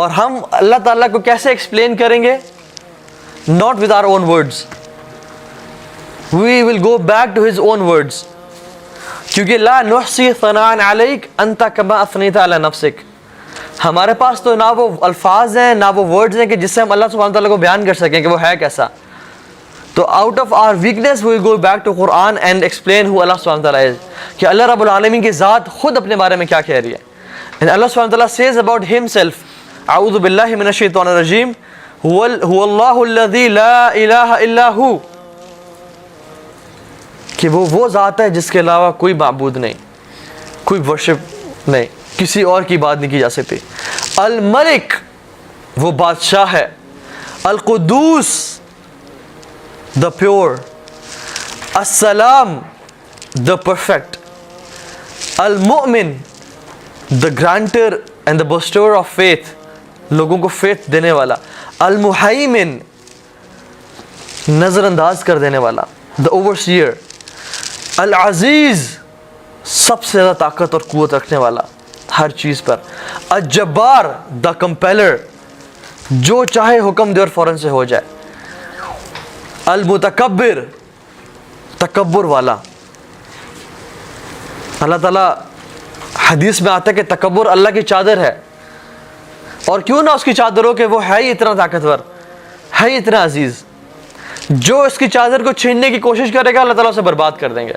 اور ہم اللہ تعالیٰ کو کیسے ایکسپلین کریں گے؟ not with our own words, we will go back to his own words, کیونکہ لا نحصی ثناء علیک انت کما اثنیت علی نفسک. ہمارے پاس تو نہ وہ الفاظ ہیں نہ وہ ورڈز ہیں کہ جس سے ہم اللہ سبحانہ تعالیٰ کو بیان کر سکیں کہ وہ ہے کیسا. تو out of our weakness we go back to Quran and explain who Allah سبحانہ تعالیٰ از، کہ اللہ رب العالمین کی ذات خود اپنے بارے میں کیا کہہ رہی ہے. And اللہ سبحانہ تعالیٰ says about himself, اعوذ باللہ من الشیطان الرجیم، هو اللہ الذی لا الہ الا ہو، کہ وہ ذات ہے جس کے علاوہ کوئی معبود نہیں، کوئی ورشپ نہیں، کسی اور کی بات نہیں کی جا سکتی. الملک، وہ بادشاہ ہے. القدوس، the pure. السلام، the perfect. المؤمن، the granter and the bestower of faith، لوگوں کو faith دینے والا. المحیمن، نظر انداز کر دینے والا، the overseer. العزیز، سب سے زیادہ طاقت اور قوت رکھنے والا ہر چیز پر. الجبار، the compeller، جو چاہے حکم دے اور فوراً سے ہو جائے. المتکبر، تکبر والا. اللہ تعالیٰ حدیث میں آتا ہے کہ تکبر اللہ کی چادر ہے، اور کیوں نہ اس کی چادر ہو کہ وہ ہے ہی اتنا طاقتور، ہے ہی اتنا عزیز. جو اس کی چادر کو چھیننے کی کوشش کرے گا اللہ تعالیٰ اسے برباد کر دیں گے.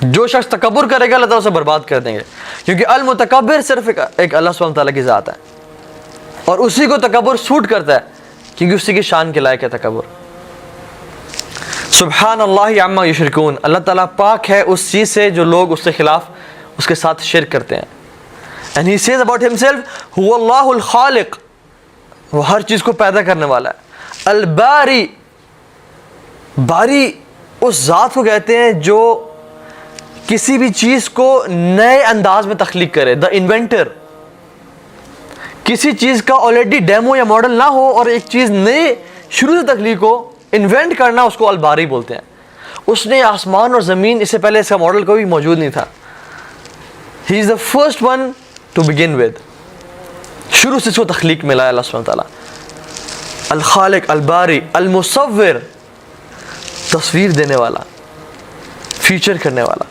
جو شخص تکبر کرے گا اللہ تعالیٰ اسے برباد کر دیں گے، کیونکہ المتکبر صرف ایک اللہ سبحانہ تعالیٰ کی ذات ہے، اور اسی کو تکبر سوٹ کرتا ہے کیونکہ اسی کی شان کے لائق ہے تکبر. سبحان اللہ عما یشرکون، اللہ تعالیٰ پاک ہے اس چیز سے جو لوگ اس کے خلاف اس کے ساتھ شرک کرتے ہیں. And he says about himself, هو اللہ الخالق، وہ ہر چیز کو پیدا کرنے والا ہے. الباری، باری اس ذات کو کہتے ہیں جو کسی بھی چیز کو نئے انداز میں تخلیق کرے. دا انوینٹر، کسی چیز کا آلریڈی ڈیمو یا ماڈل نہ ہو اور ایک چیز نئے شروع سے تخلیق ہو، انوینٹ کرنا، اس کو الباری بولتے ہیں. اس نے آسمان اور زمین، اس سے پہلے اس کا ماڈل کوئی موجود نہیں تھا. He is the first one to begin with, شروع سے اس کو تخلیق ملا ہے اللہ سبحانہ تعالیٰ. الخالق، الباری. المصور، تصویر دینے والا، فیچر کرنے والا.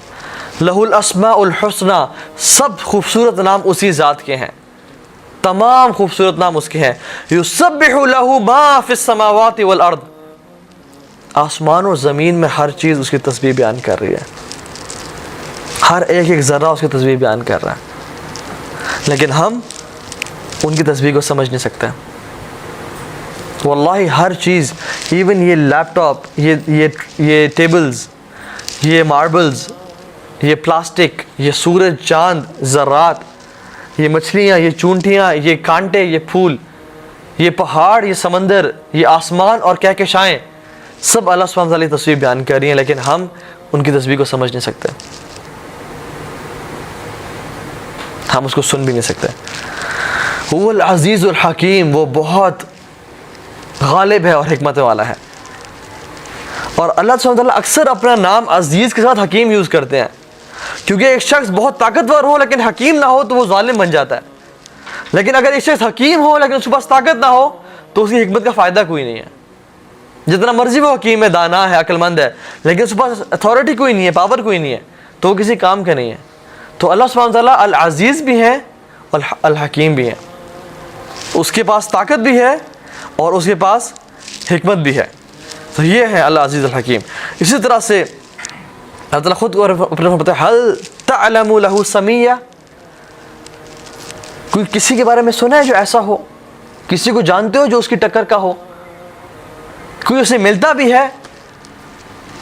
لہ الاسماء الحسنى، سب خوبصورت نام اسی ذات کے ہیں، تمام خوبصورت نام اس کے ہیں. یسبح لہ ما فی السماوات والارض، آسمان اور زمین میں ہر چیز اس کی تسبیح بیان کر رہی ہے، ہر ایک ذرہ اس کی تسبیح بیان کر رہا ہے. لیکن ہم ان کی تسبیح کو سمجھ نہیں سکتے. واللہ ہر چیز، ایون یہ لیپ ٹاپ، یہ ٹیبلز، یہ ماربلز، یہ پلاسٹک، یہ سورج، چاند، ذرات، یہ مچھلیاں، یہ چونٹیاں، یہ کانٹے، یہ پھول، یہ پہاڑ، یہ سمندر، یہ آسمان اور کہکشائیں، سب اللہ سبحانہ تعالیٰ کی تصویر بیان کر رہی ہیں، لیکن ہم ان کی تصویر کو سمجھ نہیں سکتے، ہم اس کو سن بھی نہیں سکتے. وہ العزیز الحکیم، وہ بہت غالب ہے اور حکمت والا ہے. اور اللہ سبحانہ تعالیٰ اکثر اپنا نام عزیز کے ساتھ حکیم یوز کرتے ہیں، کیونکہ ایک شخص بہت طاقتور ہو لیکن حکیم نہ ہو تو وہ ظالم بن جاتا ہے. لیکن اگر ایک شخص حکیم ہو لیکن اس کے پاس طاقت نہ ہو تو اس کی حکمت کا فائدہ کوئی نہیں ہے. جتنا مرضی وہ حکیم ہے، دانا ہے، عقل مند ہے، لیکن اس کے پاس اتھارٹی کوئی نہیں ہے، پاور کوئی نہیں ہے، تو وہ کسی کام کا نہیں ہے. تو اللہ سبحانہ تعالیٰ العزیز بھی ہیں اور الحکیم بھی ہیں. اس کے پاس طاقت بھی ہے اور اس کے پاس حکمت بھی ہے. تو یہ ہے اللہ عزیز الحکیم. اسی طرح سے اللہ تعالیٰ خود کو اپنے فرماتا ہے هل تعلم له سمیہ، کوئی کسی کے بارے میں سنا ہے جو ایسا ہو؟ کسی کو جانتے ہو جو اس کی ٹکر کا ہو؟ کوئی اسے ملتا بھی ہے؟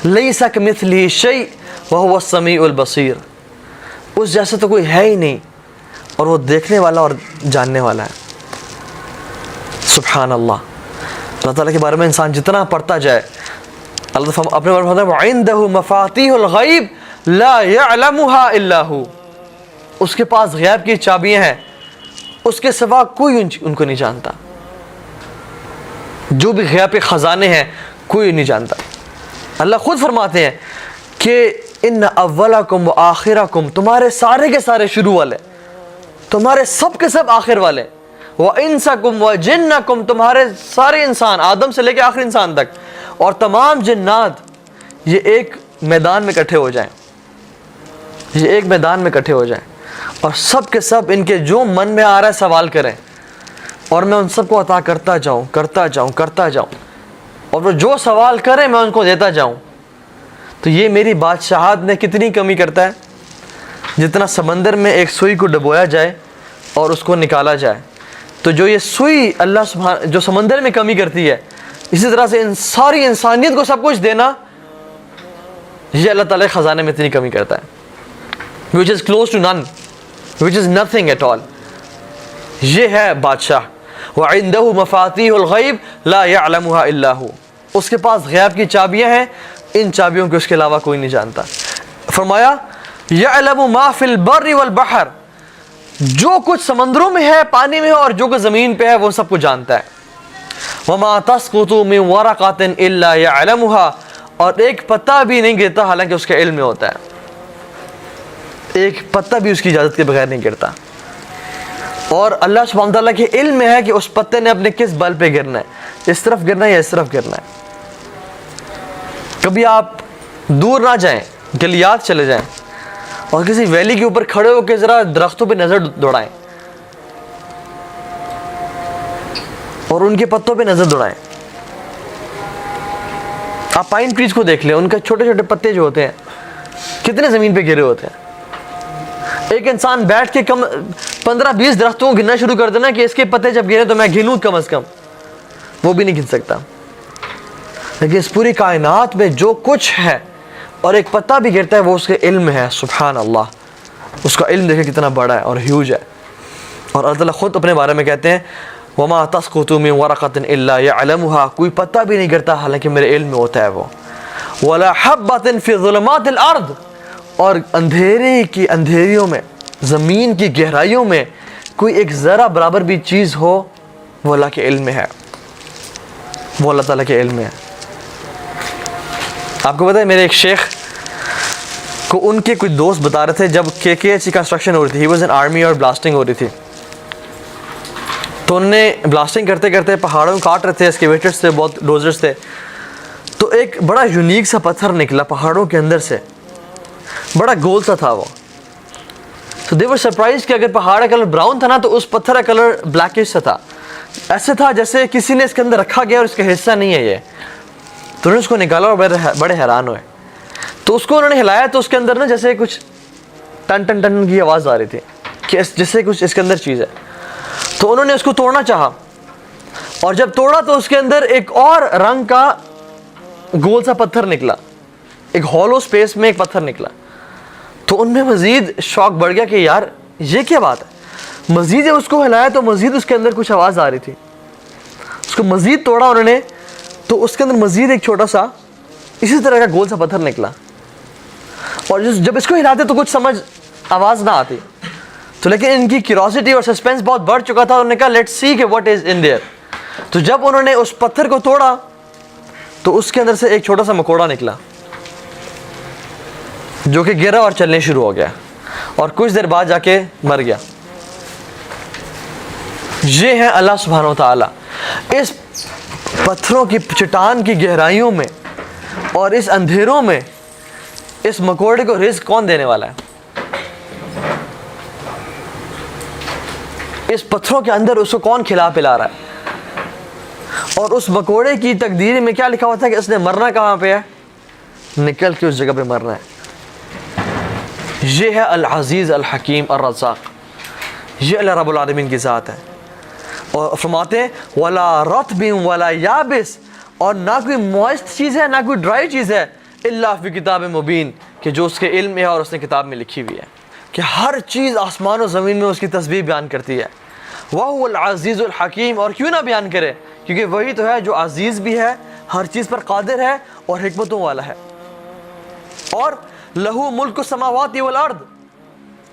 لیس کمثلہ شیء وہو السمیع البصیر، اس جیسا تو کوئی ہے ہی نہیں اور وہ دیکھنے والا اور جاننے والا ہے. سبحان اللہ. اللہ تعالیٰ کے بارے میں انسان جتنا پڑھتا جائے، اللہ تعالیٰ اپنے بارے میں فرماتا ہے وَعِندَهُ مَفَاتِيحُ الْغَيْبِ لَا يَعْلَمُهَا إِلَّا هُ، اس کے پاس غیب کی چابیاں ہیں، اس کے سوا کوئی ان کو نہیں جانتا. جو بھی غیب کے خزانے ہیں کوئی نہیں جانتا. اللہ خود فرماتے ہیں کہ ان اولکم و آخرکم، تمہارے سارے کے سارے شروع والے، تمہارے سب کے سب آخر والے، وَإِنسَكُمْ وَجِنَّكُمْ, تمہارے سارے انسان آدم سے لے کے آخری انسان تک اور تمام جنات یہ ایک میدان میں اکٹھے ہو جائیں, یہ ایک میدان میں اکٹھے ہو جائیں اور سب کے سب ان کے جو من میں آ رہا ہے سوال کریں اور میں ان سب کو عطا کرتا جاؤں اور وہ جو سوال کریں میں ان کو دیتا جاؤں, تو یہ میری بادشاہت نے کتنی کمی کرتا ہے, جتنا سمندر میں ایک سوئی کو ڈبویا جائے اور اس کو نکالا جائے. تو جو یہ سوئی اللہ سبحانہ جو سمندر میں کمی کرتی ہے, اسی طرح سے ان ساری انسانیت کو سب کچھ دینا, یہ اللہ تعالیٰ کے خزانے میں اتنی کمی کرتا ہے, which is close to none, which is nothing at all. یہ ہے بادشاہ. وَعِنْدَهُ مَفَاتِيحُ الْغَيْبِ لَا يَعْلَمُهَا إِلَّا هُ, اس کے پاس غیب کی چابیاں ہیں, ان چابیوں کو اس کے علاوہ کوئی نہیں جانتا. فرمایا يَعْلَمُ مَا فِي الْبَرِّ وَالْبَحْرِ, جو کچھ سمندروں میں ہے, پانی میں ہے, اور جو کچھ زمین پہ ہے وہ سب کچھ جانتا ہے. وَمَا تَسْقُطُ مِنْ وَرَقَةٍ إِلَّا يَعْلَمُهَا, اور ایک پتا بھی نہیں گرتا حالانکہ اس کے علم میں ہوتا ہے. ایک پتا بھی اس کی اجازت کے بغیر نہیں گرتا, اور اللہ سبحانہ تعالیٰ کے علم میں ہے کہ اس پتے نے اپنے کس بل پہ گرنا ہے, اس طرف گرنا ہے یا اس طرف گرنا ہے. کبھی آپ دور نہ جائیں, گلیات چلے جائیں اور کسی ویلی کے اوپر کھڑے ہو کے ذرا درختوں پہ نظر دوڑائیں اور ان کے پتوں پہ نظر دوڑائیں. آپ پائن ٹریز کو دیکھ لیں, ان کے چھوٹے چھوٹے پتے جو ہوتے ہیں کتنے زمین پہ گرے ہوتے ہیں. ایک انسان بیٹھ کے 15-20 درختوں کو گننا شروع کر دینا کہ اس کے پتے جب گرے تو میں گنوں کم از کم, وہ بھی نہیں گن سکتا. لیکن اس پوری کائنات میں جو کچھ ہے اور ایک پتا بھی گرتا ہے وہ اس کے علم میں ہے. سبحان اللہ, اس کا علم دیکھیں کتنا بڑا ہے اور ہیوج ہے. اور اللہ تعالیٰ خود اپنے بارے میں کہتے ہیں وَمَا تَسْقُطُ مِنْ وَرَقَةٍ إِلَّا يَعْلَمُهَا, کوئی پتا بھی نہیں گرتا حالانکہ میرے علم میں ہوتا ہے وہ. وَلَا حَبَّةٍ فِي ظُلُمَاتِ الْأَرْضِ, اور اندھیریوں میں, زمین کی گہرائیوں میں کوئی ایک ذرہ برابر بھی چیز ہو وہ اللہ کے علم میں ہے, وہ اللہ تعالیٰ کے علم میں ہے. آپ کو پتہ ہے میرے ایک شیخ کو ان کے کوئی دوست بتا رہے تھے جب KKH کی کنسٹرکشن ہو رہی تھی, ہی واز ان آرمی اور بلاسٹنگ ہو رہی تھی, تو انہوں نے بلاسٹنگ کرتے کرتے پہاڑوں کو کاٹ رہے تھے, ایکسکیویٹرز تھے, بہت ڈوزرز تھے, تو ایک بڑا یونیک سا پتھر نکلا پہاڑوں کے اندر سے, بڑا گول سا تھا وہ. تو دے ور سرپرائز کہ اگر پہاڑ کا کلر براؤن تھا نا تو اس پتھر کا کلر بلیکش سا تھا, ایسے تھا جیسے کسی نے اس کے اندر رکھا گیا اور اس کا حصہ نہیں ہے یہ. تو انہوں نے اس کو نکالا اور بڑے حیران ہوئے. تو اس کو انہوں نے ہلایا تو اس کے اندر نا جیسے کچھ ٹن ٹن ٹن کی آواز آ رہی تھی کہ جیسے کچھ اس کے اندر چیز ہے. تو انہوں نے اس کو توڑنا چاہا, اور جب توڑا تو اس کے اندر ایک اور رنگ کا گول سا پتھر نکلا, ایک ہالو سپیس میں ایک پتھر نکلا. تو ان میں مزید شوق بڑھ گیا کہ یار یہ کیا بات ہے. مزید جب اس کو ہلایا تو مزید اس کے اندر کچھ آواز آ رہی تھی. اس کو مزید توڑا انہوں نے تو اس کے اندر مزید ایک چھوٹا سا اسی طرح کا گول سا پتھر نکلا, اور جب اس کو ہلاتے تو کچھ سمجھ آواز نہ آتی. تو لیکن ان کی کیوریوسٹی اور سسپینس بہت بڑھ چکا تھا, انہوں نے کہا لیٹس سی کہ واٹ از ان دیئر. تو جب انہوں نے اس پتھر کو توڑا تو اس کے اندر سے ایک چھوٹا سا مکوڑا نکلا جو کہ گرا اور چلنے شروع ہو گیا, اور کچھ دیر بعد جا کے مر گیا. یہ ہے اللہ سبحانہ و تعالیٰ. اس پتھروں کی چٹان کی گہرائیوں میں اور اس اندھیروں میں اس مکوڑے کو رزق کون دینے والا ہے؟ اس پتھروں کے اندر اس کو کون کھلا پلا رہا ہے؟ اور اس مکوڑے کی تقدیر میں کیا لکھا ہوا تھا کہ اس نے مرنا کہاں پہ ہے؟ نکل کے اس جگہ پہ مرنا ہے. یہ ہے العزیز الحکیم الرزاق, یہ اللہ رب العالمین کی ذات ہے. اور فرماتے ہیں وَلَا رَطْبٍ وَلَا يَابِسٍ, اور نہ کوئی موئسٹ چیز ہے نہ کوئی ڈرائی چیز ہے, الا فی کتاب مبین, کہ جو اس کے علم میں ہے اور اس نے کتاب میں لکھی ہوئی ہے, کہ ہر چیز آسمان و زمین میں اس کی تسبیح بیان کرتی ہے. وَهُوَ الْعَزِيزُ الْحَكِيمُ, اور کیوں نہ بیان کرے, کیونکہ وہی تو ہے جو عزیز بھی ہے, ہر چیز پر قادر ہے اور حکمتوں والا ہے. اور لہو ملک السماوات والارض,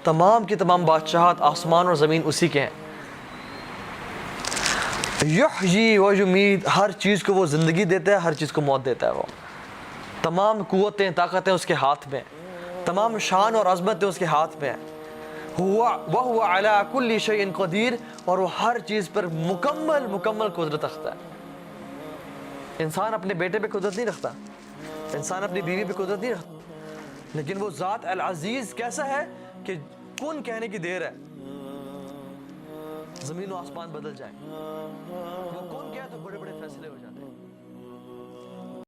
تمام کی تمام بادشاہت آسمان اور زمین اسی کے ہیں. یحیی و یمیت, ہر چیز کو وہ زندگی دیتا ہے, ہر چیز کو موت دیتا ہے. وہ تمام قوتیں طاقتیں اس کے ہاتھ میں, تمام شان اور عظمتیں اس کے ہاتھ میں ہیں. وَهُوَ عَلَىٰ كُلِّ شَيْءٍ قدیر، اور وہ ہر چیز پر مکمل قدرت رکھتا ہے۔ انسان اپنے بیٹے پہ قدرت نہیں رکھتا، انسان اپنی بیوی پہ قدرت نہیں رکھتا، لیکن وہ ذات العزیز کیسا ہے کہ کن کہنے کی دیر ہے زمین و آسمان بدل جائے، وہ کون کہے تو بڑے بڑے فیصلے ہو جاتے ہیں۔